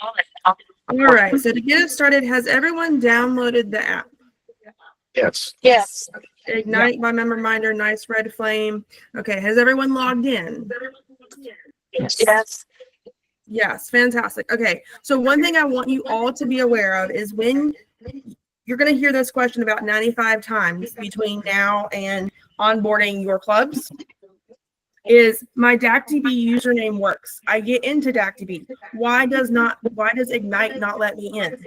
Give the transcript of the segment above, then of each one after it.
All right, so to get it started, has everyone downloaded the app? Yes. Yes. Ignite by MemberMinder, nice red flame. Okay, has everyone logged in? Yes. Yes, fantastic. Okay, so one thing I want you all to be aware of is when you're going to hear this question about 95 times between now and onboarding your clubs, is my DACDB username works. I get into DACDB. Why does Ignite not let me in?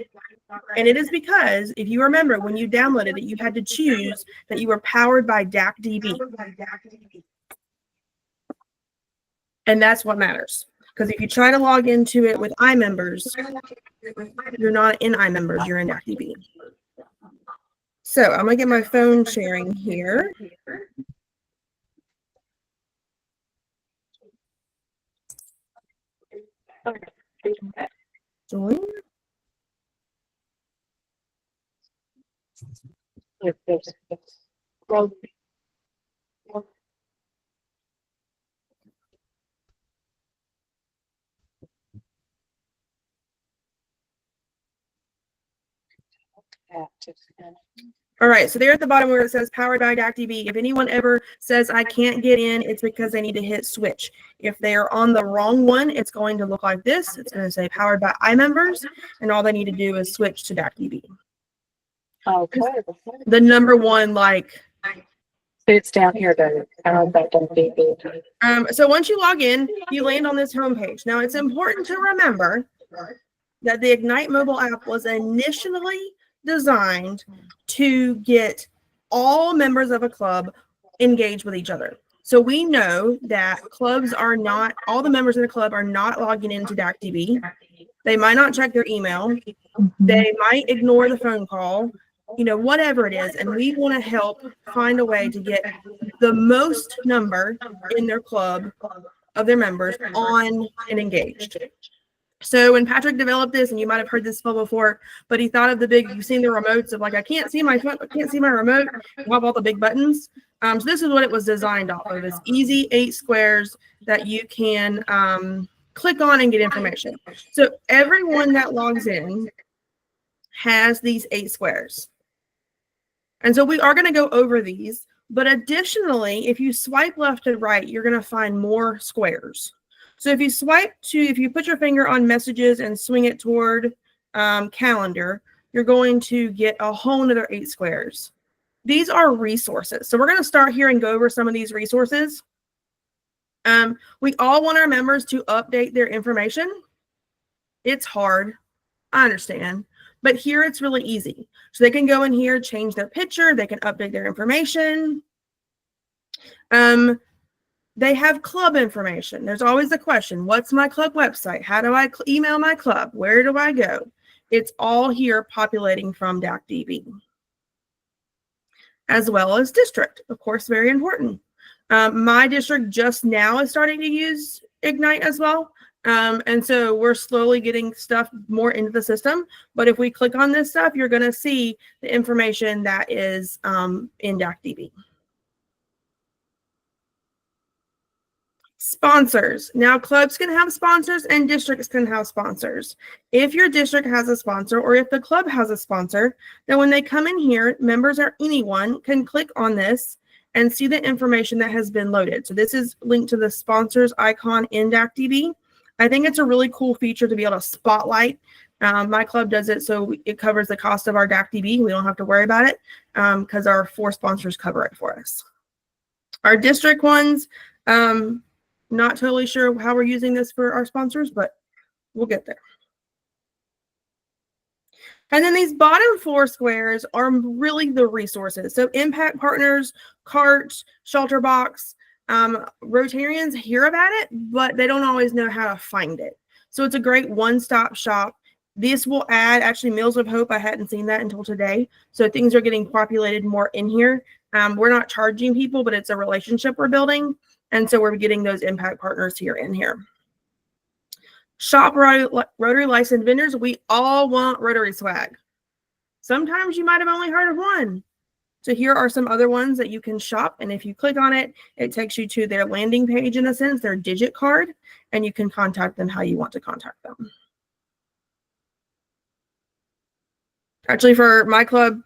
And it is because if you remember when you downloaded it, you had to choose that you were powered by DACDB. And that's what matters. Because if you try to log into it with iMembers, you're not in iMembers, you're in DACDB. So I'm gonna get my phone sharing here. Join. All right, so there at the bottom where it says powered by DACDB, if anyone ever says I can't get in, it's because they need to hit switch. If they are on the wrong one, it's going to look like this. It's going to say powered by iMembers, and all they need to do is switch to DACDB. Okay. The number one, like, It's down here, though. so once you log in, you land on this homepage. Now, it's important to remember that the Ignite mobile app was initially designed to get all members of a club engaged with each other. So we know that clubs are not, all the members in the club are not logging into DACDB. They might not check their email. They might ignore the phone call, you know, whatever it is. And we want to help find a way to get the most number in their club of their members on and engaged. So when Patrick developed this, and you might have heard this spell before, but he thought of the big, you've seen the remotes of like, I can't see my phone, I can't see my remote, you have all the big buttons. So this is what it was designed off of. It's easy 8 squares that you can click on and get information. So everyone that logs in has these 8 squares. And so we are going to go over these, but additionally, if you swipe left and right, you're going to find more squares. So if you put your finger on messages and swing it toward calendar, you're going to get a whole nother 8 squares. These are resources. So we're going to start here and go over some of these resources. We all want our members to update their information. It's hard, I understand, but here it's really easy. So they can go in here, change their picture, they can update their information. They have club information. There's always the question, what's my club website? How do I email my club? Where do I go? It's all here populating from DACDB. As well as district, of course, very important. My district just now is starting to use Ignite as well. And so we're slowly getting stuff more into the system. But if we click on this stuff, you're going to see the information that is in DACDB. Sponsors. Now, clubs can have sponsors and districts can have sponsors. If your district has a sponsor or if the club has a sponsor, then when they come in here, members or anyone can click on this and see the information that has been loaded. So this is linked to the sponsors icon in DACDB. I think it's a really cool feature to be able to spotlight. My club does it so it covers the cost of our DACDB. We don't have to worry about it because our 4 sponsors cover it for us. Our district ones, not totally sure how we're using this for our sponsors, but we'll get there. And then these bottom 4 squares are really the resources. So impact partners, CART, shelter box, Rotarians hear about it, but they don't always know how to find it. So it's a great one-stop shop. This will add actually Meals of Hope. I hadn't seen that until today. So things are getting populated more in here. We're not charging people, but it's a relationship we're building. And so we're getting those impact partners here in here. Shop Rotary licensed vendors. We all want Rotary swag. Sometimes you might have only heard of one. So here are some other ones that you can shop. And if you click on it, it takes you to their landing page in a sense, their digit card, and you can contact them how you want to contact them. Actually, for my club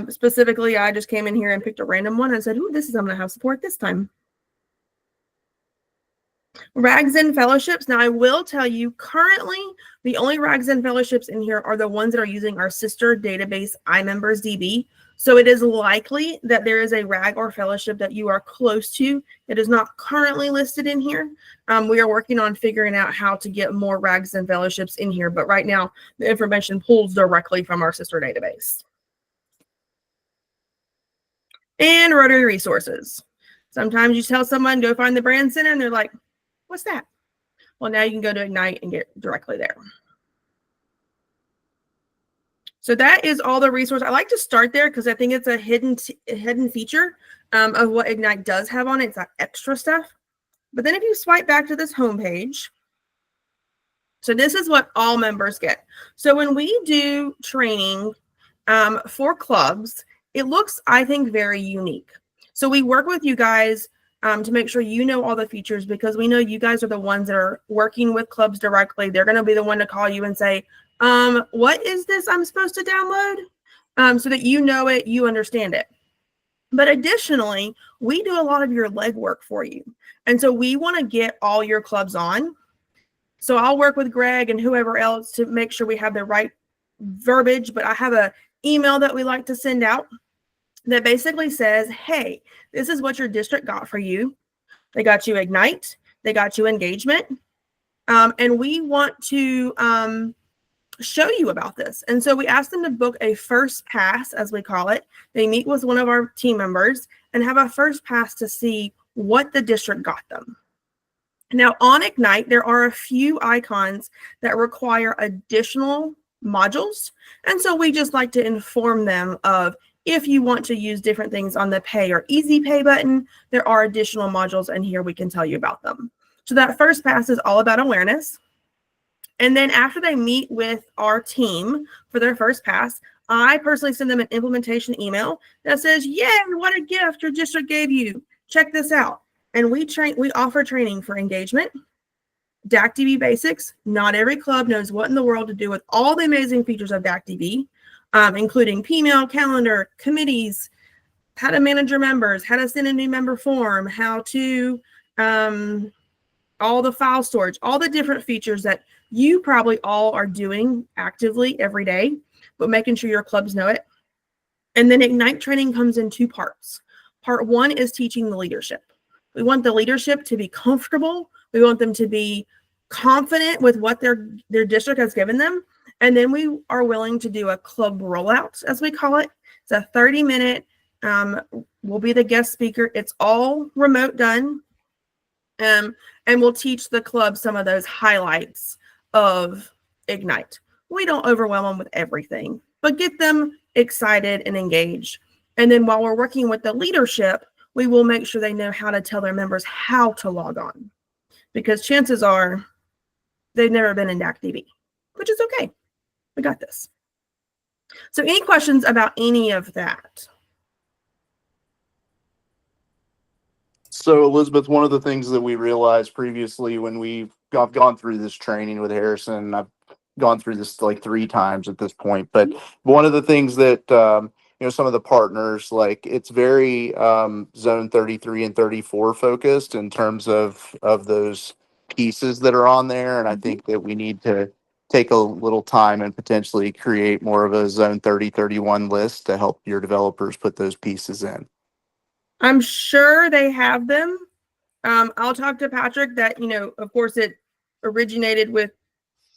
specifically, I just came in here and picked a random one and said, ooh, this is, I'm going to have support this time. Rags and fellowships. Now, I will tell you, currently, the only rags and fellowships in here are the ones that are using our sister database, iMembers DB. So it is likely that there is a rag or fellowship that you are close to that is not currently listed in here. We are working on figuring out how to get more rags and fellowships in here. But right now, the information pulls directly from our sister database. And Rotary resources. Sometimes you tell someone, go find the brand center, and they're like, what's that? Well, now you can go to Ignite and get directly there. So that is all the resource. I like to start there because I think it's a hidden feature of what Ignite does have on it. It's that extra stuff. But then if you swipe back to this homepage, so this is what all members get. So when we do training for clubs, it looks, I think, very unique. So we work with you guys to make sure you know all the features, because we know you guys are the ones that are working with clubs directly. They're going to be the one to call you and say, what is this I'm supposed to download? So that you know it, you understand it. But additionally, we do a lot of your legwork for you. And so we want to get all your clubs on. So I'll work with Greg and whoever else to make sure we have the right verbiage. But I have an email that we like to send out that basically says, hey, this is what your district got for you. They got you Ignite. They got you engagement. And we want to show you about this. And so we ask them to book a first pass, as we call it. They meet with one of our team members and have a first pass to see what the district got them. Now on Ignite, there are a few icons that require additional modules. And so we just like to inform them of, if you want to use different things on the pay or easy pay button, there are additional modules, and here we can tell you about them. So that first pass is all about awareness. And then after they meet with our team for their first pass, I personally send them an implementation email that says, yay, what a gift your district gave you. Check this out. And we offer training for engagement, DACDB basics. Not every club knows what in the world to do with all the amazing features of DACDB, including P-mail, calendar, committees, how to manage your members, how to send a new member form, how to all the file storage, all the different features that you probably all are doing actively every day, but making sure your clubs know it. And then Ignite training comes in two parts. Part one is teaching the leadership. We want the leadership to be comfortable. We want them to be confident with what their district has given them. And then we are willing to do a club rollout, as we call it. It's a 30-minute, we'll be the guest speaker. It's all remote done. And we'll teach the club some of those highlights of Ignite. We don't overwhelm them with everything, but get them excited and engaged. And then while we're working with the leadership, we will make sure they know how to tell their members how to log on, because chances are they've never been in DACDB, which is okay. We got this. So any questions about any of that? So Elizabeth, one of the things that we realized previously when we've gone through this training with Harrison, I've gone through this like 3 times at this point, but one of the things that, some of the partners, like it's very zone 33 and 34 focused in terms of those pieces that are on there. And I think that we need to take a little time and potentially create more of a zone 30-31 list to help your developers put those pieces in. I'm sure they have them. I'll talk to Patrick that, of course it originated with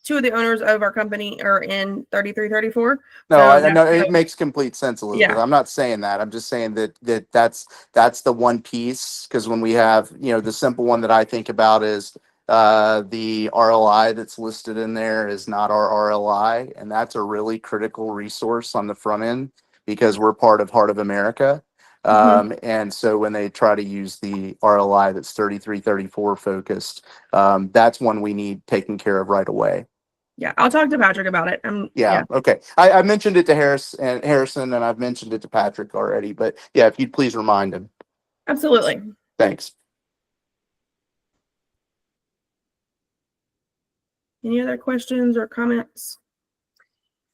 2 of the owners of our company are in 33-34. No, So I know it makes complete sense, Elizabeth. Yeah. I'm not saying that. I'm just saying that's the one piece, because when we have, the simple one that I think about is the RLI that's listed in there is not our RLI, and that's a really critical resource on the front end because we're part of Heart of America. And so when they try to use the RLI that's 33-34 focused, that's one we need taken care of right away. Yeah, I'll talk to Patrick about it. Yeah. Okay. I mentioned it to Harrison, and I've mentioned it to Patrick already, but yeah, if you'd please remind him. Absolutely. Thanks. Any other questions or comments?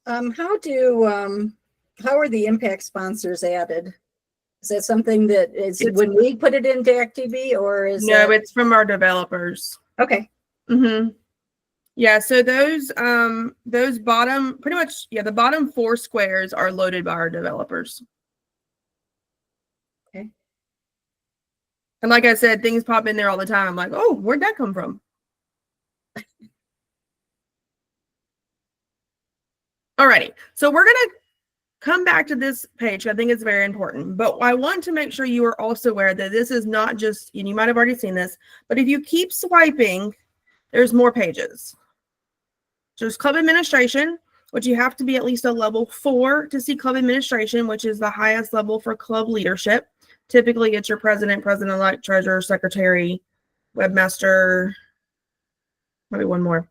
How are the impact sponsors added? Is that something that is when we put it into ActTV, or is No, it's from our developers. okay? Mm-hmm. Yeah, so those bottom, pretty much, yeah, the bottom 4 squares are loaded by our developers. Okay. And like I said, things pop in there all the time. I'm like, oh, where'd that come from? Alrighty, so we're gonna come back to this page. I think it's very important, but I want to make sure you are also aware that this is not just, and you might have already seen this, but if you keep swiping, there's more pages. So there's club administration, which you have to be at least a level 4 to see club administration, which is the highest level for club leadership. Typically, it's your president, president-elect, treasurer, secretary, webmaster, maybe one more.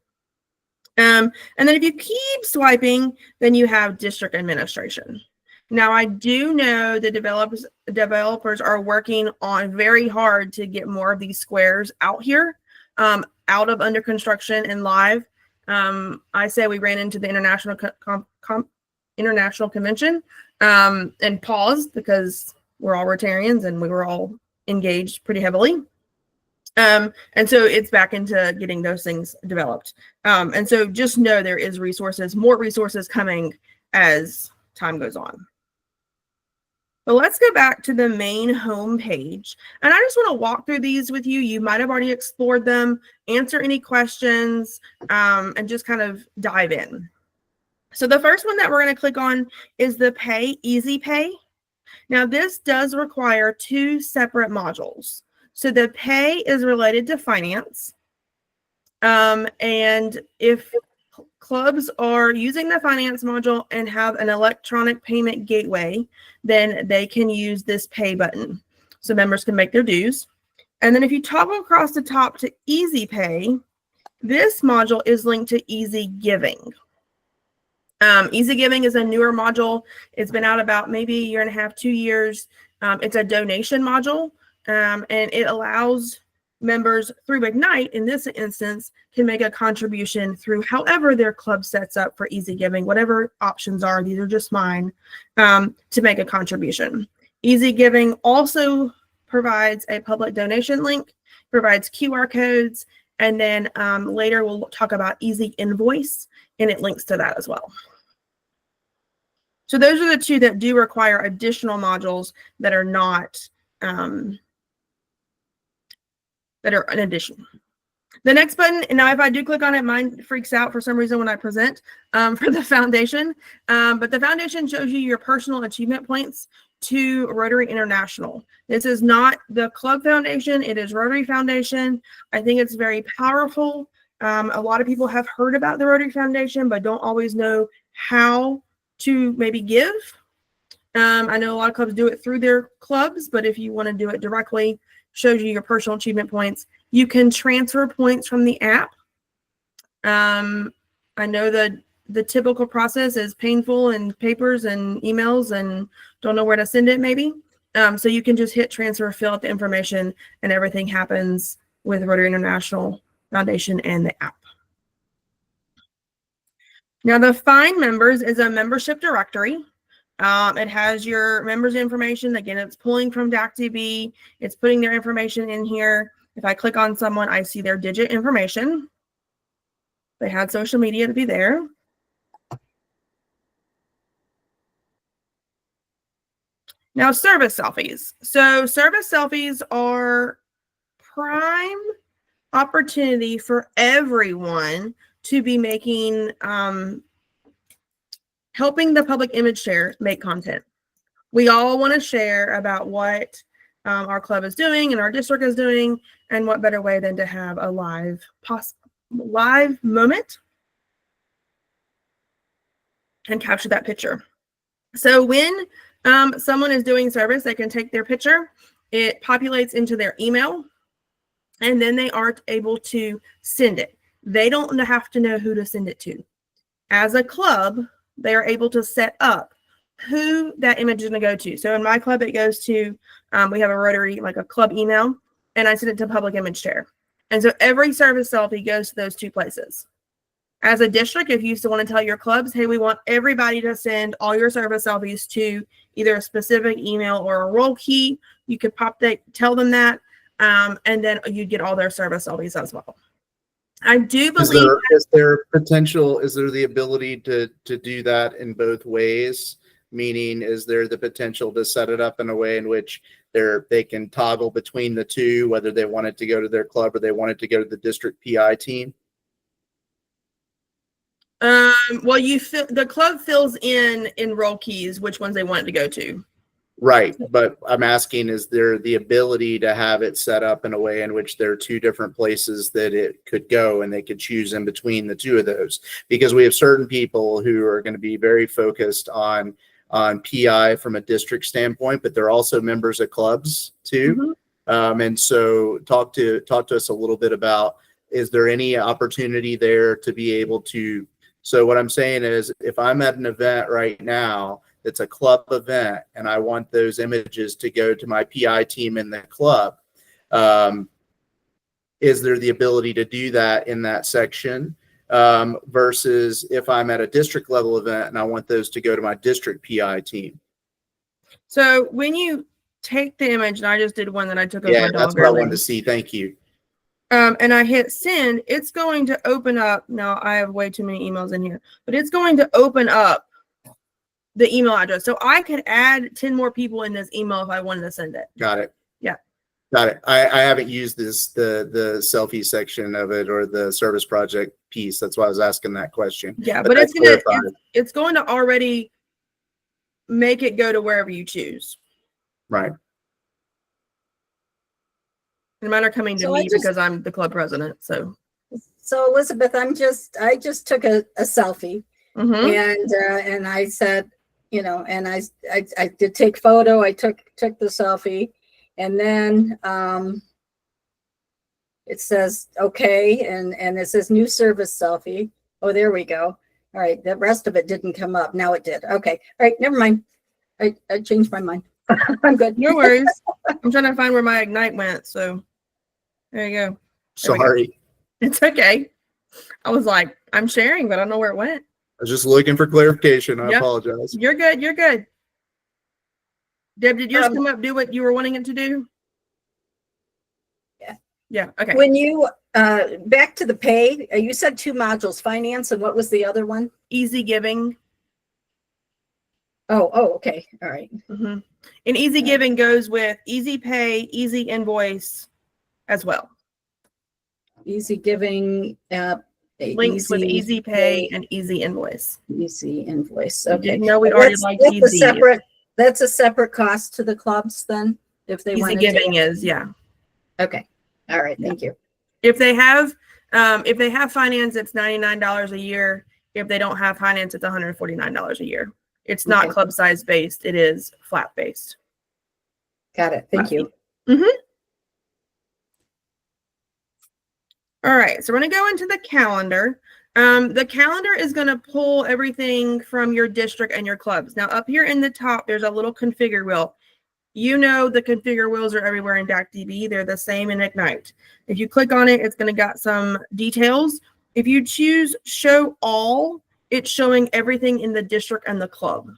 And then if you keep swiping, then you have district administration. Now, I do know the developers are working on very hard to get more of these squares out here, out of under construction and live. I say we ran into the international convention and paused because we're all Rotarians and we were all engaged pretty heavily. And so it's back into getting those things developed. And so just know there is more resources coming as time goes on. But let's go back to the main home page. And I just want to walk through these with you. You might have already explored them, answer any questions, and just kind of dive in. So the first one that we're going to click on is the Pay Easy Pay. Now this does require 2 separate modules. So the pay is related to finance. And if clubs are using the finance module and have an electronic payment gateway, then they can use this pay button. So members can make their dues. And then if you toggle across the top to Easy Pay, this module is linked to Easy Giving. Easy Giving is a newer module. It's been out about maybe 1.5 years, 2 years. It's a donation module. And it allows members through Ignite, in this instance, can make a contribution through however their club sets up for Easy Giving, whatever options are, these are just mine, to make a contribution. Easy Giving also provides a public donation link, provides QR codes, and then later we'll talk about Easy Invoice, and it links to that as well. So those are the 2 that do require additional modules that are not that are an addition. The next button, and now if I do click on it, mine freaks out for some reason when I present for the foundation. But the foundation shows you your personal achievement points to Rotary International. This is not the club foundation, it is Rotary Foundation. I think it's very powerful. A lot of people have heard about the Rotary Foundation, but don't always know how to maybe give. I know a lot of clubs do it through their clubs, but if you want to do it directly, shows you your personal achievement points. You can transfer points from the app. I know that the typical process is painful and papers and emails and don't know where to send it maybe. So you can just hit transfer, fill out the information, and everything happens with Rotary International Foundation and the app. Now the Find Members is a membership directory. It has your members' information. Again, it's pulling from DACTV. It's putting their information in here. If I click on someone, I see their digit information. They had social media to be there. Now, service selfies. So service selfies are prime opportunity for everyone to be making helping the public image share make content. We all want to share about what our club is doing and our district is doing, and what better way than to have a live moment and capture that picture. So when someone is doing service, they can take their picture, it populates into their email, and then they are able to send it. They don't have to know who to send it to. As a club, they are able to set up who that image is going to go to. So in my club, it goes to, we have a Rotary, like a club email, and I send it to public image share. And so every service selfie goes to those 2 places. As a district, if you still want to tell your clubs, hey, we want everybody to send all your service selfies to either a specific email or a roll key, you could tell them that, and then you'd get all their service selfies as well. I do believe Is there potential, is there the ability to do that in both ways? Meaning, is there the potential to set it up in a way in which they can toggle between the two, whether they want it to go to their club or they want it to go to the district PI team? well, the club fills in roll keys which ones they want it to go to. Right, but I'm asking, is there the ability to have it set up in a way in which there are two different places that it could go and they could choose in between the two of those? Because we have certain people who are going to be very focused on PI from a district standpoint, but they're also members of clubs too. Mm-hmm. And so talk to us a little bit about, is there any opportunity there to be able to, so what I'm saying is, if I'm at an event right now, it's a club event, and I want those images to go to my PI team in the club, is there the ability to do that in that section? Versus if I'm at a district level event and I want those to go to my district PI team. So when you take the image, and I just did one that I took of my dog that's what I earlier, wanted to see. Thank you. And I hit send, it's going to open up. Now I have way too many emails in here, but it's going to open up the email address. So I could add 10 more people in this email if I wanted to send it. Got it. Yeah. Got it. I haven't used the selfie section of it or the service project piece. That's why I was asking that question. Yeah, but it's going to already make it go to wherever you choose. Right. No matter coming to me because I'm the club president. So Elizabeth, I just took a selfie, and I said, and I did take photo. I took the selfie, and then it says okay, and it says new service selfie. Oh, there we go. All right, the rest of it didn't come up. Now it did. Okay, all right, never mind. I changed my mind. I'm good. No worries. I'm trying to find where my Ignite went. So there you go. Sorry. It's okay. I was like, I'm sharing, but I don't know where it went. I was just looking for clarification. I apologize. You're good. You're good. Deb, did yours come up, do what you were wanting it to do? Yeah. Yeah. Okay. When you, back to the pay, you said 2 modules, finance, and what was the other one? Easy giving. Oh, okay. All right. And easy giving goes with easy pay, easy invoice as well. Easy giving, links with easy pay and easy invoice. Easy invoice. Okay. No, we already like easy. That's a separate cost to the clubs then, if they want easy giving is, yeah. Okay. All right. Thank you. If they have finance, it's $99 a year. If they don't have finance, it's $149 a year. It's not club size based. It is flat based. Got it. Thank you. All right. So we're going to go into the calendar. The calendar is going to pull everything from your district and your clubs. Now up here in the top, there's a little configure wheel. You know, the configure wheels are everywhere in DACDB. They're the same in Ignite. If you click on it, it's going to got some details. If you choose show all, it's showing everything in the district and the club.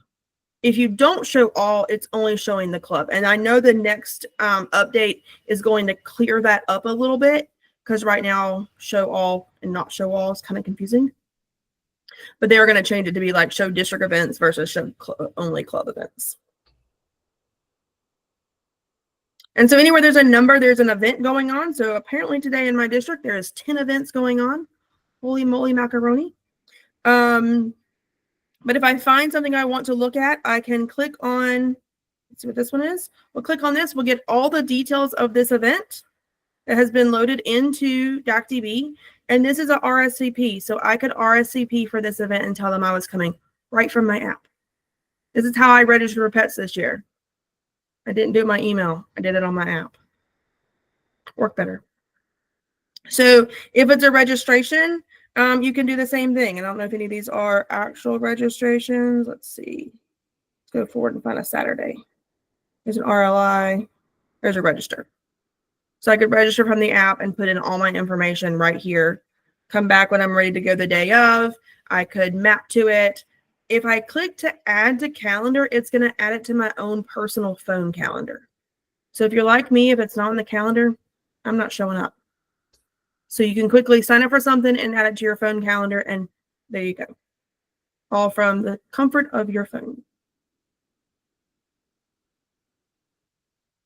If you don't show all, it's only showing the club. And I know the next update is going to clear that up a little bit, because right now show all and not show all is kind of confusing. But they are going to change it to be like show district events versus show only club events. And so anywhere there's a number, there's an event going on. So apparently today in my district, there is 10 events going on. Holy moly macaroni. But if I find something I want to look at, I can click on, let's see what this one is. We'll click on this. We'll get all the details of this event that has been loaded into DACDB. And this is a RSVP. So I could RSVP for this event and tell them I was coming right from my app. This is how I registered for pets this year. I didn't do it my email. I did it on my app. Work better. So if it's a registration, you can do the same thing. And I don't know if any of these are actual registrations. Let's see. Let's go forward and find a Saturday. There's an RLI. There's a register. So I could register from the app and put in all my information right here, come back when I'm ready to go the day of. I could map to it. If I click to add to calendar, it's going to add it to my own personal phone calendar. So if you're like me, if it's not in the calendar, I'm not showing up. So you can quickly sign up for something and add it to your phone calendar, and there you go. All from the comfort of your phone.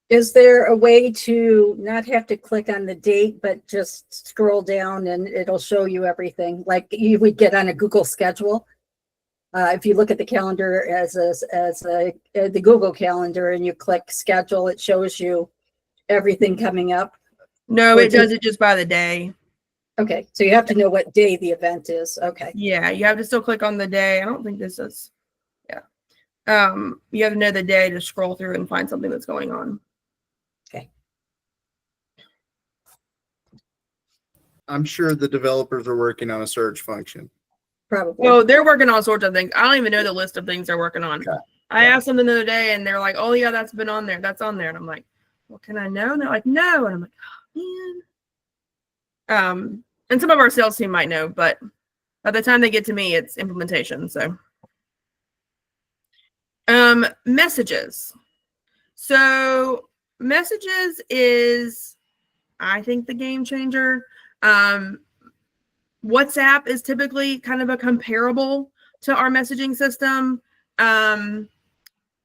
Is there a way to not have to click on the date, but just scroll down and it'll show you everything like you would get on a Google schedule? If you look at the calendar as the Google Calendar and you click schedule, it shows you everything coming up. No, it does it just by the day. Okay, so you have to know what day the event is. Okay. Yeah, you have to still click on the day. I don't think this is, yeah. You have to know the day to scroll through and find something that's going on. Okay. I'm sure the developers are working on a search function. Probably. Well, they're working on all sorts of things. I don't even know the list of things they're working on. Okay. I asked them the other day, and they're like, "Oh yeah, that's been on there. That's on there." And I'm like, "Well, can I know?" And they're like, "No." And I'm like, "Oh, man." And some of our sales team might know, but by the time they get to me, it's implementation. So, messages. So messages is, I think, the game changer. WhatsApp is typically kind of a comparable to our messaging system.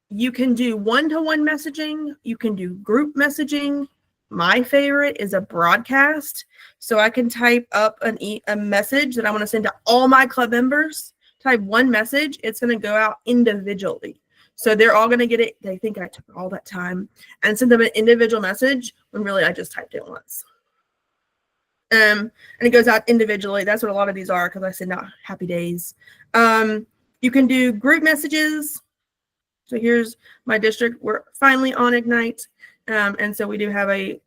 You can do one-to-one messaging. You can do group messaging. My favorite is a broadcast. So I can type up a message that I want to send to all my club members. Type one message. It's going to go out individually. So they're all going to get it. They think I took all that time and send them an individual message when really I just typed it once. And it goes out individually. That's what a lot of these are because I send out happy days. You can do group messages. So here's my district. We're finally on Ignite. And so we do have a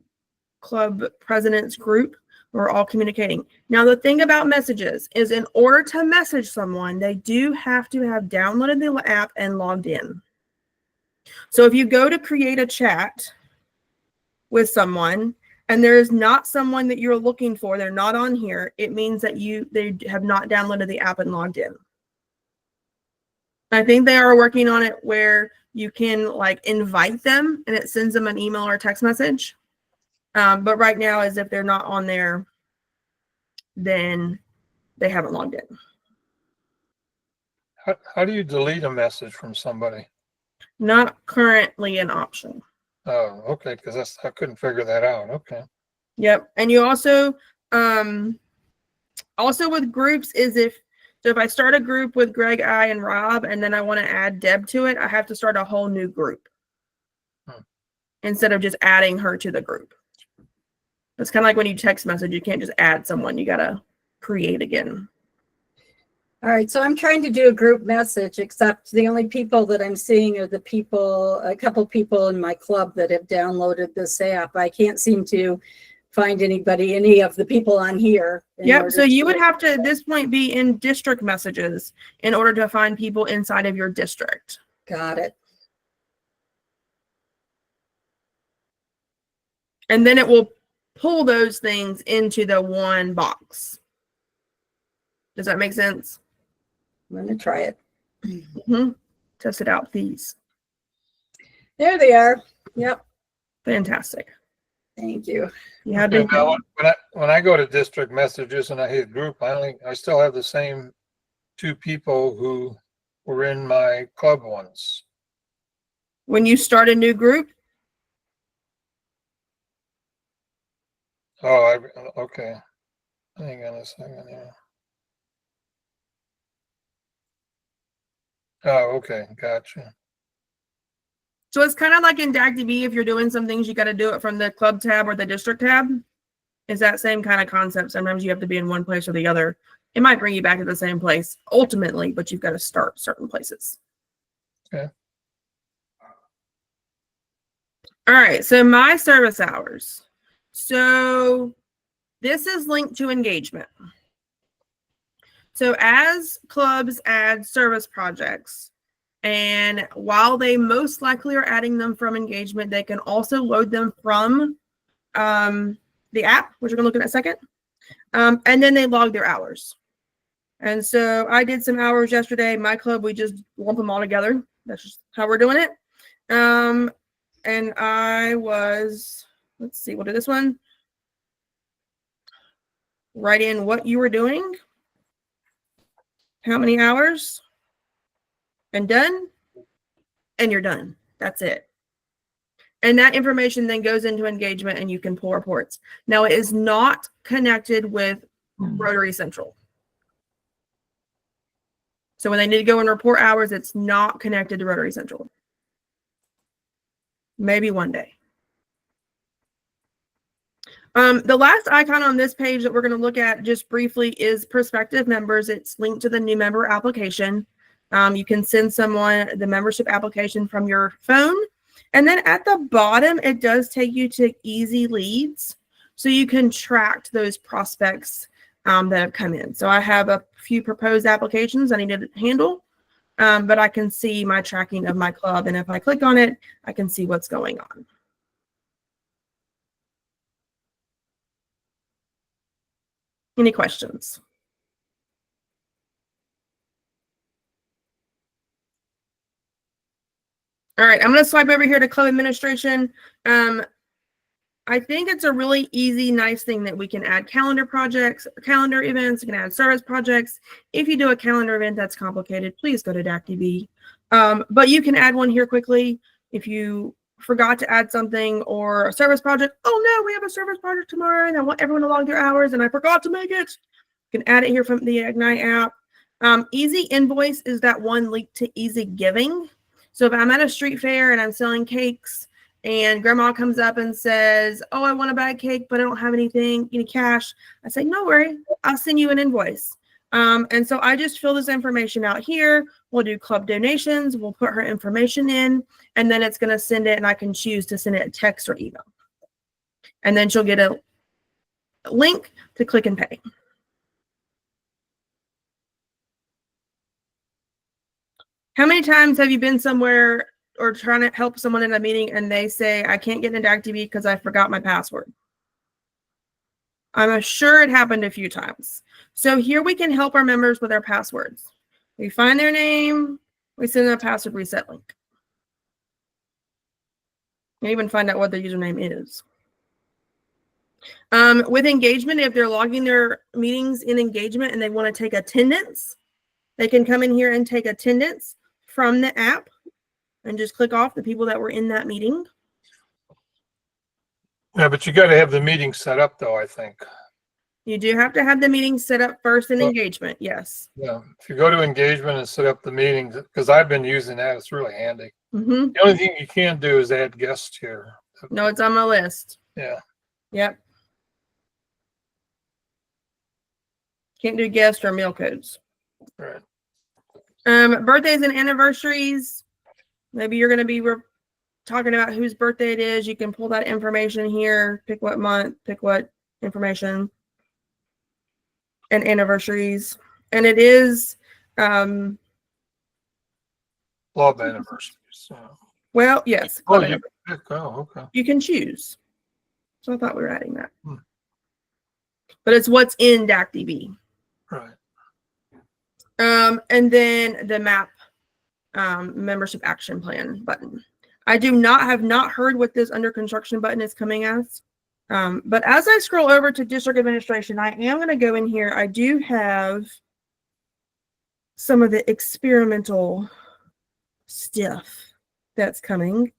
club president's group. We're all communicating. Now, the thing about messages is in order to message someone, they do have to have downloaded the app and logged in. So if you go to create a chat with someone and there is not someone that you're looking for, they're not on here, it means that they have not downloaded the app and logged in. I think they are working on it where you can like invite them and it sends them an email or a text message. But right now, as if they're not on there, then they haven't logged in. How do you delete a message from somebody? Not currently an option. Oh, okay, because I couldn't figure that out. Okay. Yep. And you also with groups is if I start a group with Greg, I, and Rob, and then I want to add Deb to it, I have to start a whole new group instead of just adding her to the group. It's kind of like when you text message, you can't just add someone, you got to create again. All right, so I'm trying to do a group message, except the only people that I'm seeing are a couple people in my club that have downloaded this app. I can't seem to find any of the people on here. Yep, so you would have to, at this point, be in district messages in order to find people inside of your district. Got it. And then it will pull those things into the one box. Does that make sense? I'm going to try it. Mm-hmm. Test it out, please. There they are. Yep. Fantastic. Thank you. Yeah. Okay, now, when I go to district messages and I hit group, I still have the same two people who were in my club ones. When you start a new group? Oh, okay. Hang on a second here. Oh, okay, gotcha. So it's kind of like in DACDB, if you're doing some things, you got to do it from the club tab or the district tab. It's that same kind of concept. Sometimes you have to be in one place or the other. It might bring you back to the same place ultimately, but you've got to start certain places. Okay. All right, so my service hours. So this is linked to engagement. So as clubs add service projects, and while they most likely are adding them from engagement, they can also load them from the app, which we're going to look at in a second. And then they log their hours. And so I did some hours yesterday. My club, we just lump them all together. That's just how we're doing it. And I was, let's see, we'll do this one. Write in what you were doing, how many hours, and done, and you're done. That's it. And that information then goes into engagement and you can pull reports. Now, it is not connected with Rotary Central. So when they need to go and report hours, it's not connected to Rotary Central. Maybe one day. The last icon on this page that we're going to look at just briefly is prospective members. It's linked to the new member application. You can send someone the membership application from your phone. And then at the bottom, it does take you to Easy Leads. So you can track those prospects that have come in. So I have a few proposed applications I need to handle, but I can see my tracking of my club. And if I click on it, I can see what's going on. Any questions? All right, I'm going to swipe over here to club administration. I think it's a really easy, nice thing that we can add calendar projects, calendar events. You can add service projects. If you do a calendar event that's complicated, please go to DACDB. But you can add one here quickly. If you forgot to add something or a service project, oh no, we have a service project tomorrow and I want everyone to log their hours and I forgot to make it. You can add it here from the Ignite app. Easy Invoice is that one linked to Easy Giving. So if I'm at a street fair and I'm selling cakes and grandma comes up and says, oh, I want to buy a cake, but I don't have anything, any cash. I say, no worry, I'll send you an invoice. And so I just fill this information out here. We'll do club donations. We'll put her information in, and then it's going to send it, and I can choose to send it a text or email. And then she'll get a link to click and pay. How many times have you been somewhere or trying to help someone in a meeting and they say, I can't get into DACDB because I forgot my password? I'm sure it happened a few times. So here we can help our members with their passwords. We find their name, we send them a password reset link. And even find out what their username is. With engagement, if they're logging their meetings in engagement and they want to take attendance, they can come in here and take attendance from the app and just click off the people that were in that meeting. Yeah, but you got to have the meeting set up though, I think. You do have to have the meeting set up first in engagement, yes. Yeah, if you go to engagement and set up the meetings, because I've been using that, it's really handy. Mm-hmm. The only thing you can't do is add guests here. No, it's on my list. Yeah. Yep. Can't do guest or meal codes. Right. Birthdays and anniversaries. Maybe you're going to be talking about whose birthday it is. You can pull that information here, pick what month, pick what information, and anniversaries. And it is Club anniversaries. So. well, yes. Oh, you can pick. Oh, okay. You can choose. So I thought we were adding that. But it's what's in DACDB. Right. And then the map membership action plan button. I have not heard what this under construction button is coming as. But as I scroll over to district administration, I am going to go in here. I do have some of the experimental stuff that's coming.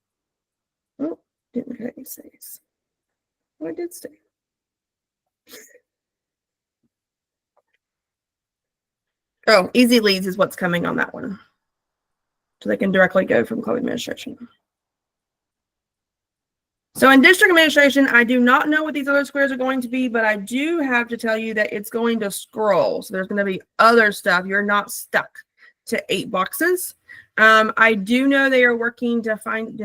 Oh, didn't get any stays. Oh, I did stay. Oh, Easy Leads is what's coming on that one. So they can directly go from club administration. So in district administration, I do not know what these other squares are going to be, but I do have to tell you that it's going to scroll. So there's going to be other stuff. You're not stuck to 8 boxes. I do know they are working to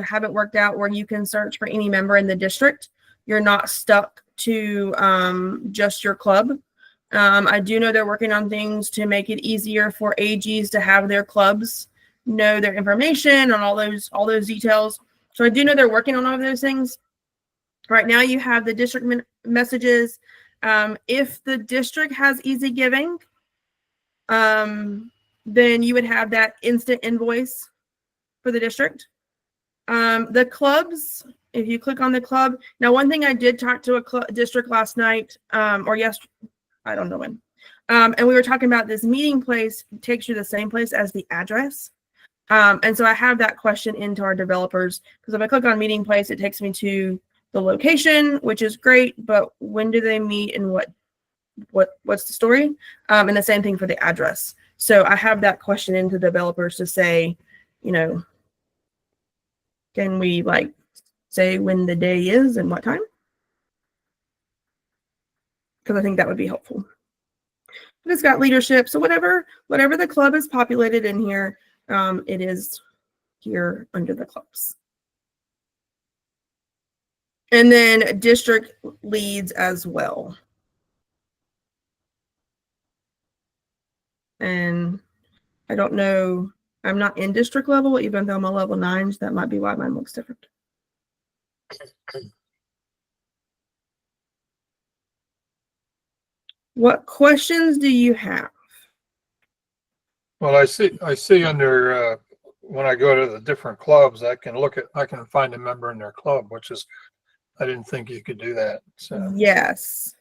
have it worked out where you can search for any member in the district. You're not stuck to just your club. I do know they're working on things to make it easier for AGs to have their clubs know their information on all those details. So I do know they're working on all of those things. Right now you have the district messages. If the district has easy giving, then you would have that instant invoice for the district. The clubs, if you click on the club, now one thing I did talk to a district last night, or yesterday, I don't know when, and we were talking about this meeting place takes you the same place as the address. And so I have that question into our developers, because if I click on meeting place, it takes me to the location, which is great, but when do they meet and what's the story? And the same thing for the address. So I have that question into developers to say, you know, can we like say when the day is and what time? Because I think that would be helpful. But it's got leadership. So whatever the club is populated in here, it is here under the clubs. And then district leads as well. And I don't know, I'm not in district level, even though I'm a level 9, so that might be why mine looks different. What questions do you have? Well, I see under, when I go to the different clubs, I can find a member in their club, which is, I didn't think you could do that. So, Yes.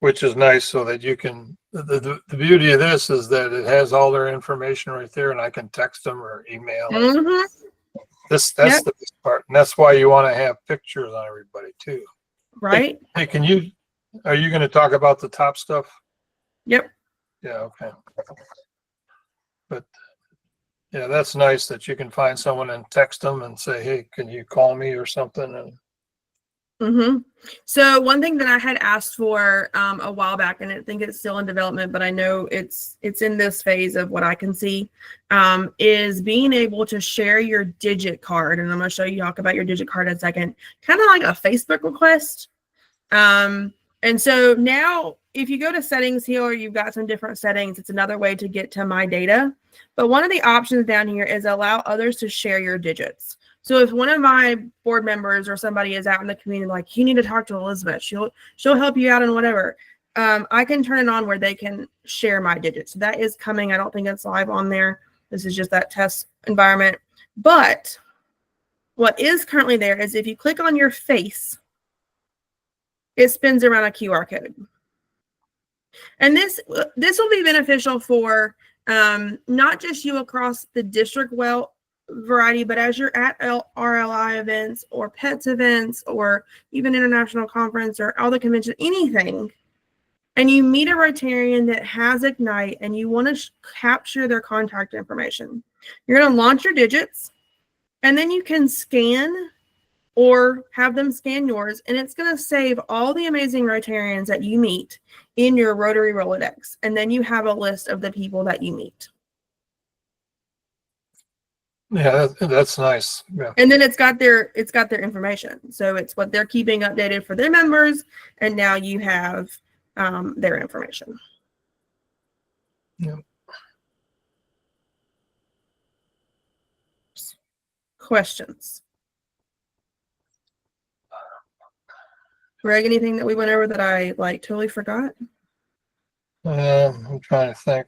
which is nice, so that you can, the beauty of this is that it has all their information right there, and I can text them or email them. Mm-hmm. That's Yep. the best part. And that's why you want to have pictures on everybody too. Right? Hey, are you going to talk about the top stuff? Yep. Yeah, okay. But yeah, that's nice that you can find someone and text them and say, hey, can you call me or something? And Mm-hmm. So one thing that I had asked for a while back, and I think it's still in development, but I know it's in this phase of what I can see, is being able to share your digit card. And I'm going to talk about your digit card in a second, kind of like a Facebook request. And so now if you go to settings here, you've got some different settings. It's another way to get to my data. But one of the options down here is allow others to share your digits. So if one of my board members or somebody is out in the community, like, you need to talk to Elizabeth, she'll help you out and whatever, I can turn it on where they can share my digits. So that is coming. I don't think it's live on there. This is just that test environment. But what is currently there is if you click on your face, it spins around a QR code. And this will be beneficial for not just you across the district variety, but as you're at RLI events or PETS events or even international conference or all the convention, anything, and you meet a Rotarian that has Ignite and you want to capture their contact information, you're going to launch your digits, and then you can scan or have them scan yours, and it's going to save all the amazing Rotarians that you meet in your Rotary Rolodex, and then you have a list of the people that you meet. yeah, that's nice. Yeah. And then it's got their information, so it's what they're keeping updated for their members, and now you have their information. Yeah. Questions? Greg, anything that we went over that I totally forgot? I'm trying to think.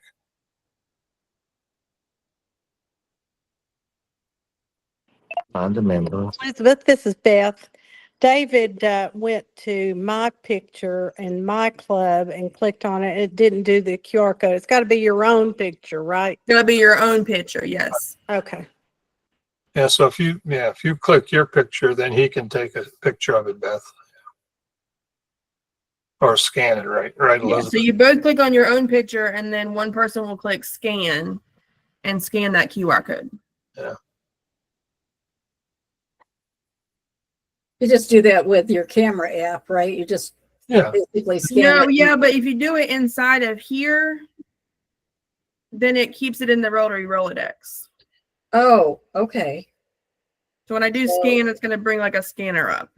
Find a member. Elizabeth, this is Beth. David went to my picture in my club and clicked on it. It didn't do the QR code. It's got to be your own picture, right? It's gotta be your own picture, yes. Okay. Yeah, so if you click your picture, then he can take a picture of it, Beth. Or scan it, right, Yeah, Elizabeth? so you both click on your own picture, and then one person will click scan and scan that QR code. Yeah. You just do that with your camera app, right? You just Yeah. basically scan No, it. yeah, but if you do it inside of here, then it keeps it in the Rotary Rolodex. Oh, okay. So when I do scan, it's going to bring like a scanner up.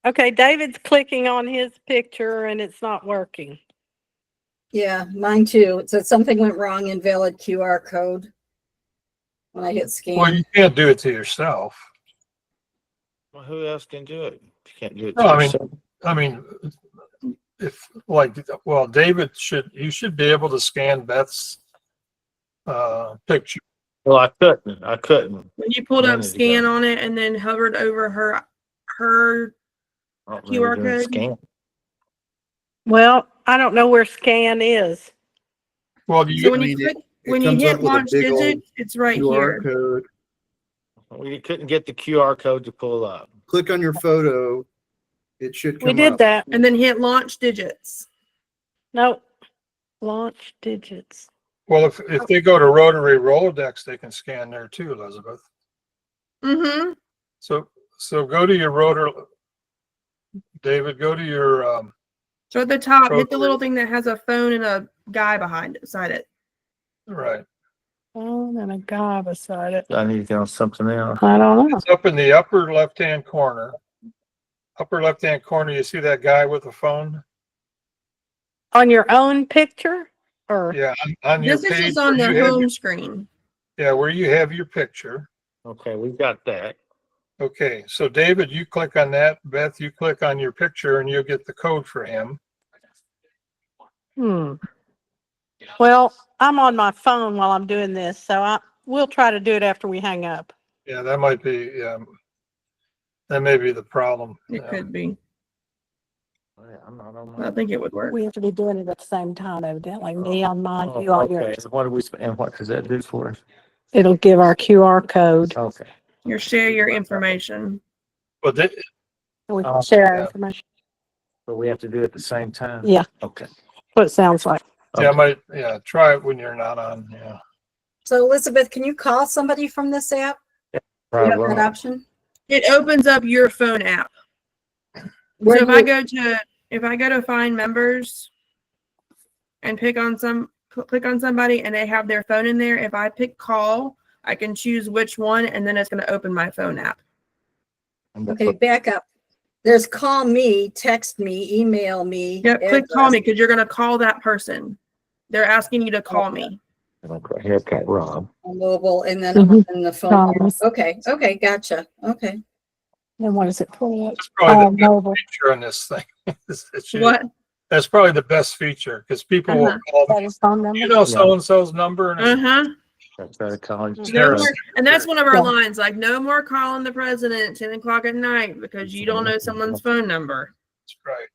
Okay, David's clicking on his picture and it's not working. Yeah, mine too. It said something went wrong, invalid QR code when I hit scan. Well, you can't do it to yourself. Well, who else can do it? You can't do it. No, I mean- yourself. I mean, if like, well, you should be able to scan Beth's picture. Well, I couldn't. When you pulled up Minute scan ago. on it and then hovered over her I don't QR remember doing code? scan. Well, I don't know where scan is. Well, you so when I you mean, click, it when you comes hit up with a launch big old digit, it's right QR here. code. We couldn't get the QR code to pull up. Click on your photo. It should come We did up. that. And then hit launch digits. Nope. Launch digits. well, if they go to Rotary Rolodex, they can scan there too, Elizabeth. Mm-hmm. So go to your Rotary, David, go to your, So at the top, hit the Rotary. little thing that has a phone and a guy beside it. right. Oh, and a guy beside it. I need to get on something else. I don't know. It's up in the upper left-hand corner. Upper left-hand corner, you see that guy with the phone? On your own picture? Or Yeah, on your This is page. just on where the you have home your- screen. Yeah, where you have your picture. Okay, we got that. Okay, so David, you click on that. Beth, you click on your picture and you'll get the code for him. Well, I'm on my phone while I'm doing this, so we'll try to do it after we hang up. Yeah, that might be, that may be the problem. It Yeah. could be. Oh, yeah, I'm not on I mine. think it would work. We have to be doing it at the same time, evidently. Me on mine, you on Okay, yours. what do we, and what does that do for us? It'll give our QR code. Okay. Share your information. But they, And we Oh, can share our yeah. information. But we have to do it at the same time? Yeah. Okay. What it sounds like. yeah, try it when you're not on, yeah. So Elizabeth, can you call somebody from this app? You Right, have well, that option? It opens up your phone app. Where So do if I go to find members and click on somebody and they have their phone in there, if I pick call, I can choose which one and then it's going to open my phone app. Okay, back up. There's call me, text me, email me. Yep, click call address, me because you're going to call that person. They're asking you to call me. Haircut, Rob. Mobile, and then Mhm. on the phone. Promise. Okay, gotcha. Okay. Then what is it? That's probably the best Mobile. feature on this thing. What? That's probably the best feature because people will call, That is phone number. you know, so-and-so's number and it's Uh-huh. Try to call you. No Yes. more, and that's one of our Yeah. lines, like no more calling the president 10 o'clock at night because you don't know someone's phone number. right.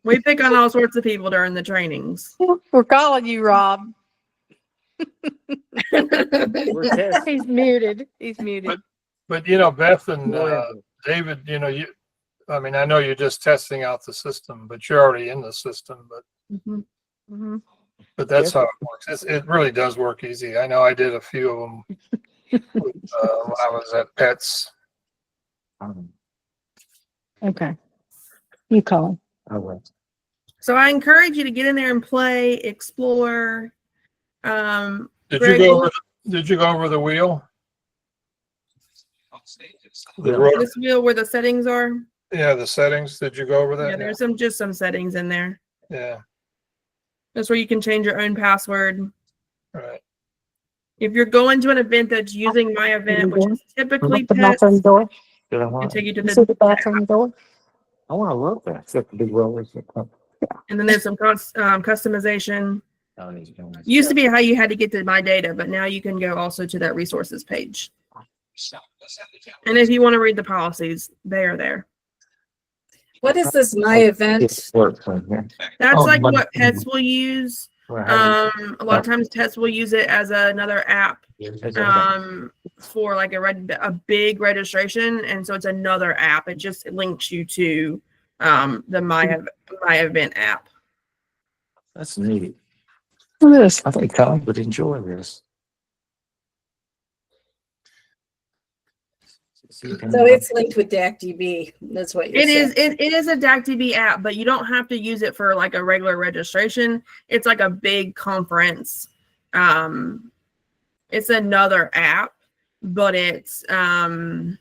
We pick on all sorts of people during the trainings. We're calling you, Rob. We're testing. He's muted. He's muted. But you know, Beth and Go ahead. David, you know, I mean, I know you're just testing out the system, but you're already in the system, Mhm. Mhm. but that's how it works. It really does work easy. I know I did a few of them when I was at Pets. Okay. You call him. I will. So I encourage you to get in there and play, explore. Did Greg, you go over the wheel? The Yeah. ro- this wheel where the settings are. yeah, the settings. Did you go over Yeah, that? there's just some settings in there. Yeah, That's where you can change your own password. right. If you're going to an event that's using my event, which is typically The pets, bathroom door. Did I and want? take you to You see the the bathroom door? I want to look at it. The big rollers. and then there's some customization. Oh, he's doing this. Used to be how you had to get to my data, but now you can go also to that resources page. And if you want to read the policies, they are there. What is this my event? It works right here. That's Oh, like but- what pets will use. Right. A lot of times pets will use it as another app for like a big registration, and so it's another app. It just links you to the my event app. That's neat. Look at this. I think Tom would enjoy this. So it's linked with DACDB. That's what you're It is saying. it is a DACDB app, but you don't have to use it for like a regular registration. It's like a big conference. It's another app, but it's can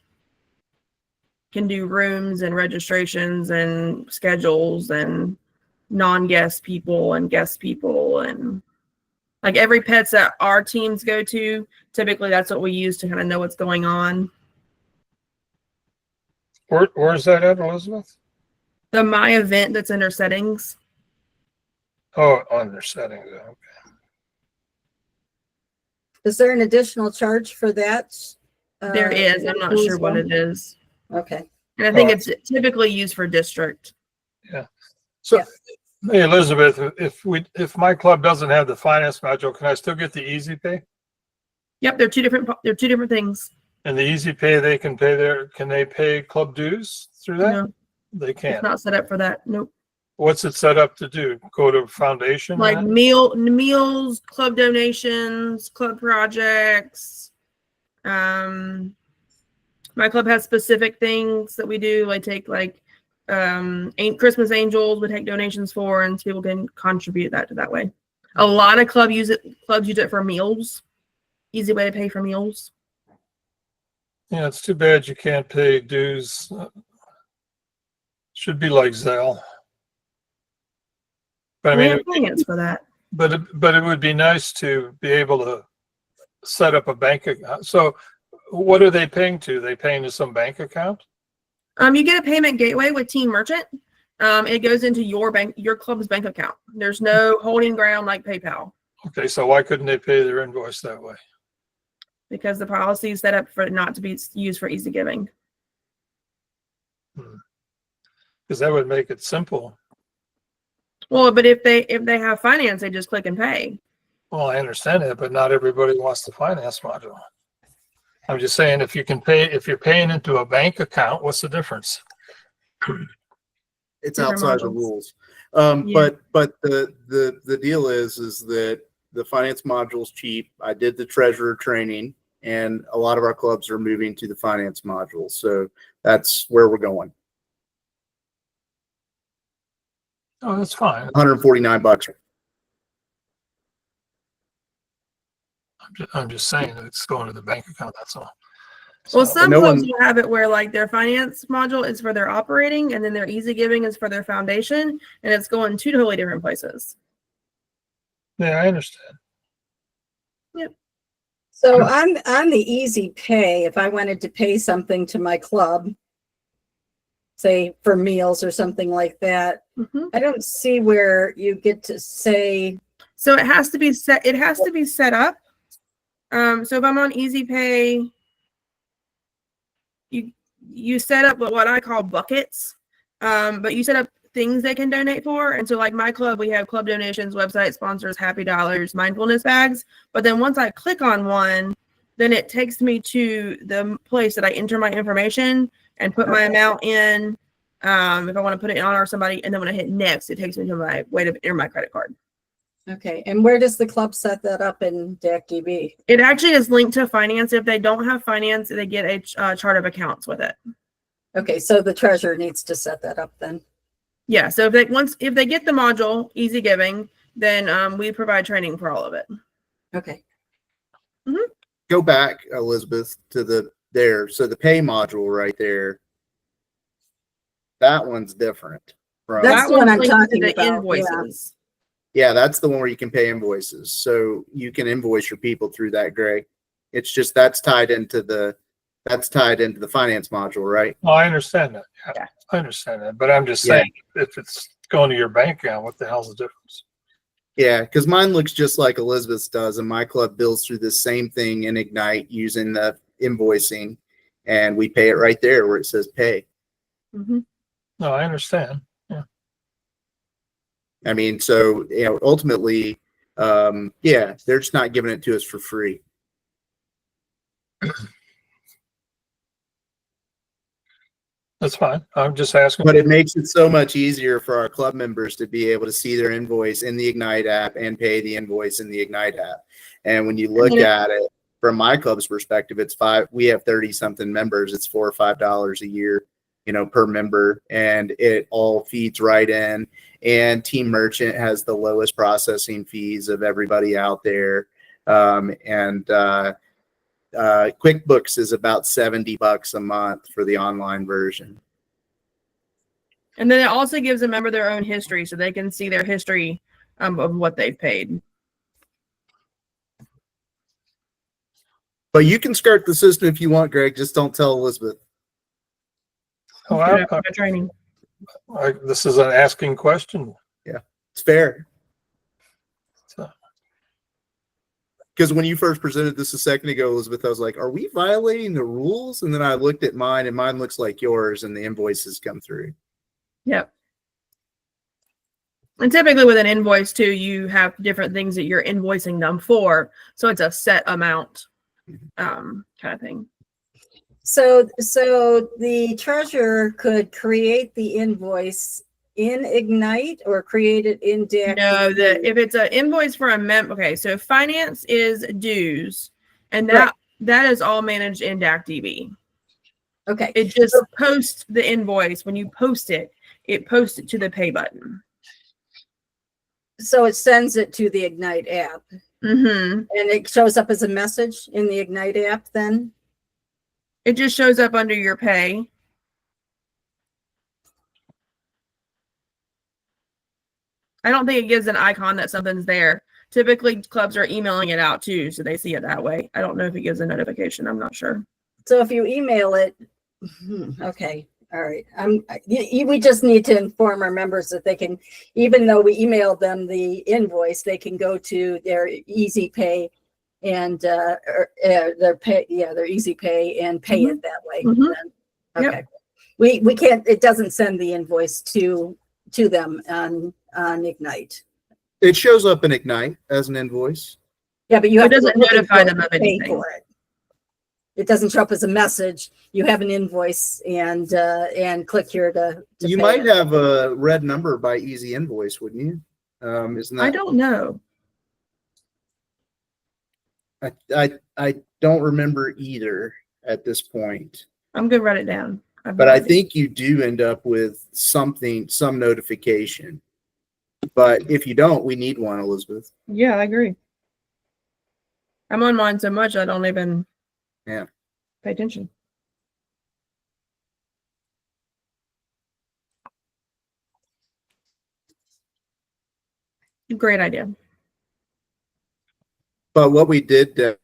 do rooms and registrations and schedules and non-guest people and guest people, and like every pets that our teams go to, typically that's what we use to kind of know what's going on. Where's that at, Elizabeth? The My Event that's under settings. Oh, under settings. Okay. Is there an additional charge for that? There is. I'm not sure what it is. Okay. And I think it's typically used for district. Yeah. So, Yeah. hey, Elizabeth, if my club doesn't have the finance module, can I still get the Easy Pay? Yep, they're two different things. And the Easy Pay, they can pay can they pay club dues through that? No, They it's can't. not set up for that. Nope. What's it set up to do? Go to foundation? Like then? meals, club donations, club projects. My club has specific things that we do. I take Christmas Angels would take donations for, and people can contribute that way. A lot of clubs use it for meals. Easy way to pay for meals. Yeah, it's too bad you can't pay dues. Should be like Zelle. But I We mean, have finance for that. but it would be nice to be able to set up a bank account. So what are they paying to? They paying to some bank account? You get a payment gateway with Team Merchant. It goes into your club's bank account. There's no holding ground like PayPal. Okay, so why couldn't they pay their invoice that way? Because the policy is set up for it not to be used for easy giving. Because that would make it simple. Well, but if they have finance, they just click and pay. Well, I understand that, but not everybody wants the finance module. I'm just saying, if you're paying into a bank account, what's the difference? It's Different outside the modules. rules. Yeah. But the deal is that the finance module's cheap. I did the treasurer training, and a lot of our clubs are moving to the finance module. So that's where we're going. Oh, that's fine. $149. I'm just saying that it's going to the bank account. That's all. Well, So- some no clubs one- will have it where like their finance module is for their operating, and then their easy giving is for their foundation, and it's going two totally different places. Yeah, I understand. So on the Easy Pay, if I wanted to pay something to my club, say for meals or something like that, Mhm. I don't see where you get to say, So it has to be set. It has to be set up. So if I'm on Easy Pay, you set up what I call buckets. But you set up things they can donate for. And so like my club, we have club donations, website sponsors, happy dollars, mindfulness bags. But then once I click on one, then it takes me to the place that I enter my information and put my amount in. If I want to put it on or somebody, and then when I hit next, it takes me to my way to enter my credit card. okay, and where does the club set that up in DACDB? It actually is linked to finance. If they don't have finance, they get a chart of accounts with it. Okay, so the treasurer needs to set that up then. Yeah. So if they get the module Easy Giving, then we provide training for all of it. Okay. Go back, Elizabeth, to there. So the pay module right there, that one's different. From, That's the one I'm linked to talking the about, yeah. invoices. yeah, that's the one where you can pay invoices. So you can invoice your people through that, Greg. It's just that's tied into the finance module, right? Well, I understand that. Yeah. I understand that, but I'm just Yeah. saying, if it's going to your bank account, what the hell's the difference? Yeah, because mine looks just like Elizabeth's does, and my club bills through the same thing in Ignite using the invoicing, and we pay it right there where it says pay. Mm-hmm. No, I understand. Yeah. I mean, so ultimately, yeah, they're just not giving it to us for free. That's fine. I'm just asking. But it makes it so much easier for our club members to be able to see their invoice in the Ignite app and pay the invoice in the Ignite app. And when you look at it from my club's perspective, we have 30 something members. It's $4 or $5 a year, per member, and it all feeds right in. And Team Merchant has the lowest processing fees of everybody out there. QuickBooks is about $70 a month for the online version. And then it also gives a member their own history, so they can see their history of what they've paid. But you can skirt the system if you want, Greg. Just don't tell Elizabeth. Oh, Good training. this is an asking question. It's fair. So, Because when you first presented this a second ago, Elizabeth, I was like, are we violating the rules? And then I looked at mine and mine looks like yours and the invoices come through. Yep. And typically with an invoice too, you have different things that you're invoicing them for. So it's a set amount kind of thing. So the treasurer could create the invoice in Ignite or create it in DAC? No, if it's an invoice for a okay, so finance is dues, and Right. that is all managed in DAC-DB. Okay. It just posts the invoice. When you post it, it posts it to the pay button. So it sends it to the Ignite app. Mm-hmm. And it shows up as a message in the Ignite app then? It just shows up under your pay. I don't think it gives an icon that something's there. Typically, clubs are emailing it out too, so they see it that way. I don't know if it gives a notification. I'm not sure. So if you email it, okay, all right. We just need to inform our members that they can, even though we emailed them the invoice, they can go to their Easy Pay and their Easy Pay and pay it that way. Then. Okay. Yep. We can't. It doesn't send the invoice to them on Ignite. It shows up in Ignite as an invoice. Yeah, but you have it doesn't notify them of pay anything. for it. It doesn't show up as a message. You have an invoice and click here to You pay might it. have a red number by Easy Invoice, wouldn't you? Isn't that? I don't know. I don't remember either at this point. I'm gonna write it down. But I think you do end up with some notification. But if you don't, we need one, Elizabeth. Yeah, I agree. I'm on mine so much I don't even pay attention. Great idea. But what we did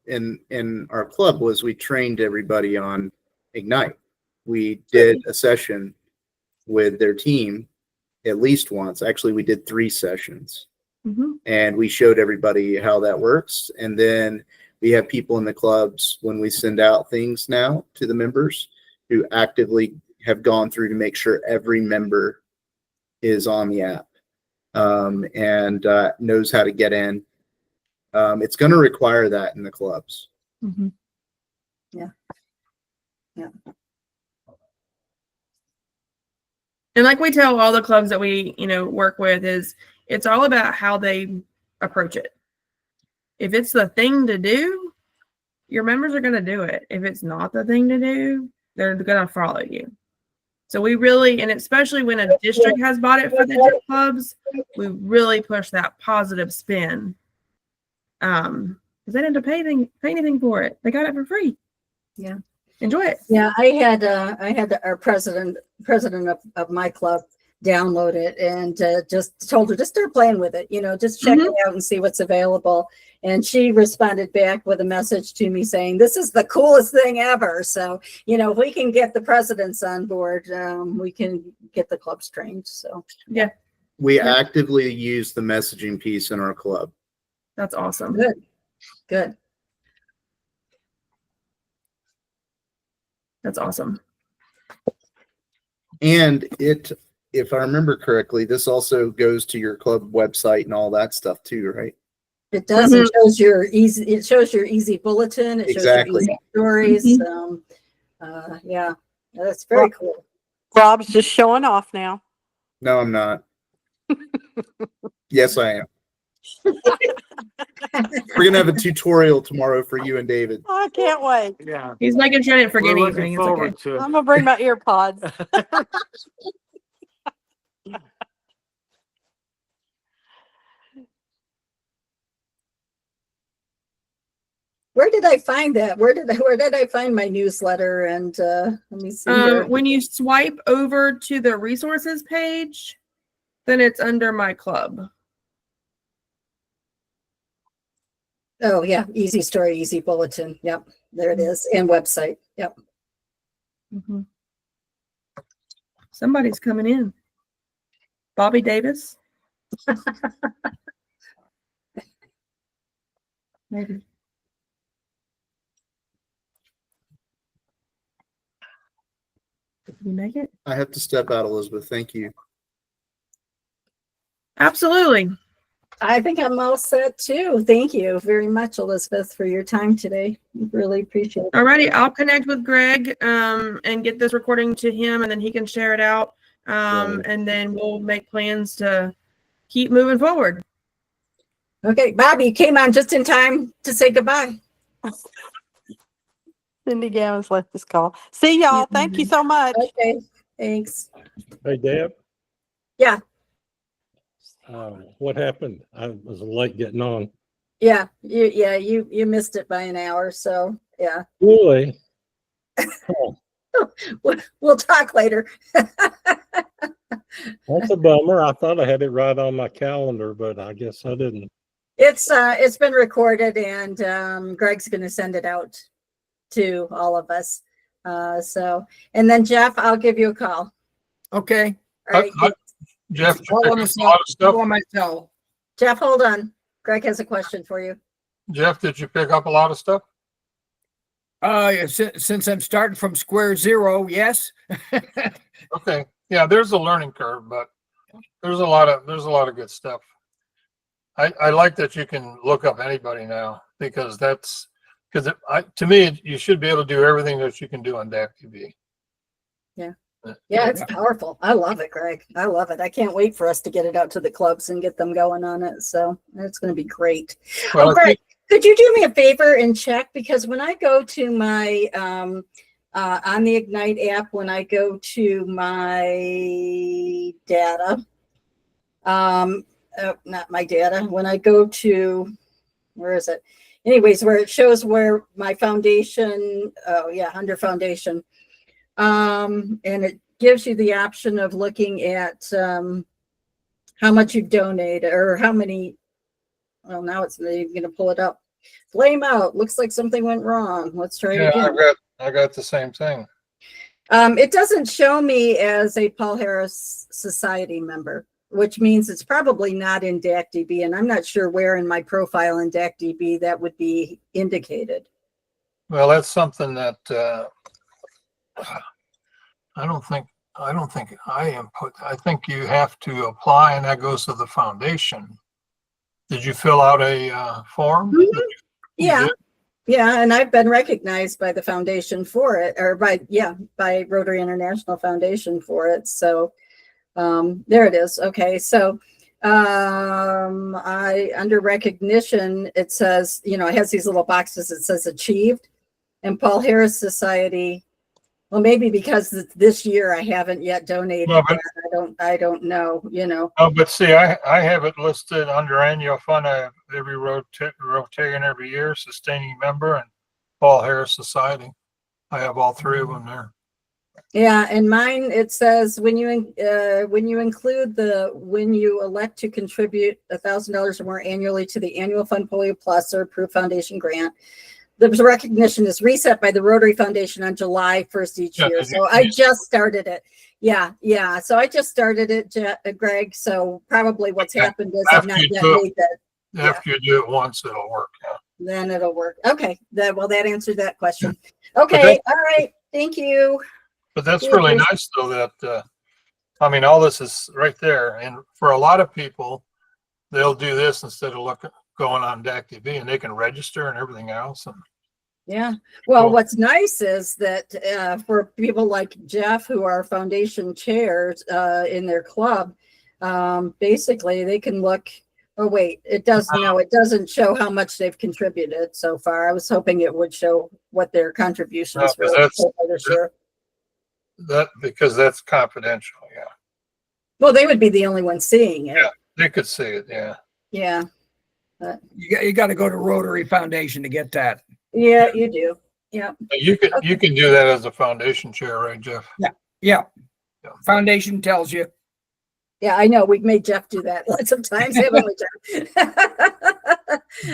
in our club was we trained everybody on Ignite. We did a session with their team at least once. Actually, we did 3 sessions. And we showed everybody how that works. And then we have people in the clubs when we send out things now to the members who actively have gone through to make sure every member is on the app and knows how to get in. It's going to require that in the clubs. Yeah. And like we tell all the clubs that we, work with is it's all about how they approach it. If it's the thing to do, your members are going to do it. If it's not the thing to do, they're going to follow you. So we really, and especially when a district has bought it for the clubs, we really push that positive spin. Because they didn't have to pay anything for it. They got it for free. Yeah. Enjoy it. Yeah, I had our president of my club download it and just told her, just start playing with it, just check it out and see what's available. And she responded back with a message to me saying, this is the coolest thing ever. So, if we can get the presidents on board, we can get the clubs trained. So, yeah. We actively use the messaging piece in our club. That's awesome. Good. That's awesome. And if I remember correctly, this also goes to your club website and all that stuff too, right? It does. It shows your easy bulletin. It shows your easy stories. Yeah, that's very cool. Rob's just showing off now. No, I'm not. Yes, I am. We're gonna have a tutorial tomorrow for you and David. I can't wait. Yeah. He's making sure I didn't forget We're anything. looking It's okay. forward to it. I'm gonna bring my ear pods. Where did I find that? Where did I find my newsletter? And let me see. Here. When you swipe over to the resources page, then it's under my club. Oh yeah, easy story, easy bulletin. Yep, there it is, and website. Yep. Somebody's coming in. Bobby Davis? Maybe. Did you make it? I have to step out, Elizabeth. Thank you. Absolutely. I think I'm all set too. Thank you very much, Elizabeth, for your time today. Really appreciate it. Alrighty, I'll connect with Greg and get this recording to him, and then he can share it out. And then we'll make plans to keep moving forward. Okay, Bobby, you came on just in time to say goodbye. Cindy Gowans left this call. See y'all. Thank you so much. Okay, thanks. Hey, Deb. Yeah. What happened? I was late getting on. Yeah, you missed it by an hour, so yeah. Really? Oh, We'll talk later. that's a bummer. I thought I had it right on my calendar, but I guess I didn't. It's been recorded, and Greg's going to send it out to all of us. So, and then Jeff, I'll give you a call. Okay. All right, Jeff, you Call picked on up a myself. lot of stuff. Call on myself. Jeff, hold on. Greg has a question for you. Jeff, did you pick up a lot of stuff? Since I'm starting from square zero, yes. Okay. Yeah, there's a learning curve, but there's a lot of good stuff. I like that you can look up anybody now, because to me, you should be able to do everything that you can do on DAC-TV. Yeah, it's powerful. I love it, Greg. I love it. I can't wait for us to get it out to the clubs and get them going on it. So it's going to be great. Well, Oh, Greg, could you do me a favor and check? Because when I go to my, on the Ignite app, when I go to my data, not my data, when I go to, where is it? Anyways, where it shows where my foundation, under foundation. And it gives you the option of looking at how much you've donated or how many. Well, now it's not even going to pull it up. Flame out. Looks like something went wrong. Let's try it again. I got the same thing. It doesn't show me as a Paul Harris Society member, which means it's probably not in DAC-DB, and I'm not sure where in my profile in DAC-DB that would be indicated. Well, that's something that I don't think I input. I think you have to apply, and that goes to the foundation. Did you fill out a form? Mm-hmm. Yeah. did? Yeah, and I've been recognized by the foundation for it, or by Rotary International Foundation for it. So there it is. Okay, so under recognition, it says, it has these little boxes. It says achieved, and Paul Harris Society. Well, maybe because this year I haven't yet donated. No, but, I don't know. Oh, but see, I have it listed under annual fund. I have every Rotarian every year, sustaining member, and Paul Harris Society. I have all three of them there. Yeah, and mine, it says when you elect to contribute $1,000 or more annually to the annual Fund Polio Plus or Approved Foundation grant, the recognition is reset by the Rotary Foundation on July 1st each year. So I just started it. Yeah. So I just started it, Greg. So probably what's happened is I've not yet made that. After you do it once, it'll work. Yeah. Then it'll work. Okay. That answered that question. Okay. All right. Thank you. But that's really nice, though, that, all this is right there. And for a lot of people, they'll do this instead of going on DAC-TV, and they can register and everything else. And yeah. Well, cool. What's nice is that for people like Jeff, who are foundation chairs in their club, basically they can look. Oh, wait, it doesn't show how much they've contributed so far. I was hoping it would show what their contributions were. Because that's confidential. Yeah. Well, they would be the only ones seeing it. Yeah, they could see it. Yeah. Yeah. You got to go to Rotary Foundation to get that. Yeah, you do. Yeah. You can do that as a foundation chair, right, Jeff? Yeah. Foundation tells you. Yeah, I know. We've made Jeff do that lots of times, haven't we, Jeff?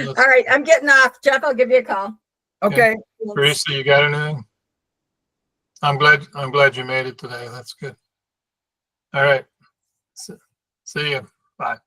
All right, I'm getting off. Jeff, I'll give you a call. Okay. Teresa, you got anything? I'm glad you made it today. That's good. All right. See you. Bye.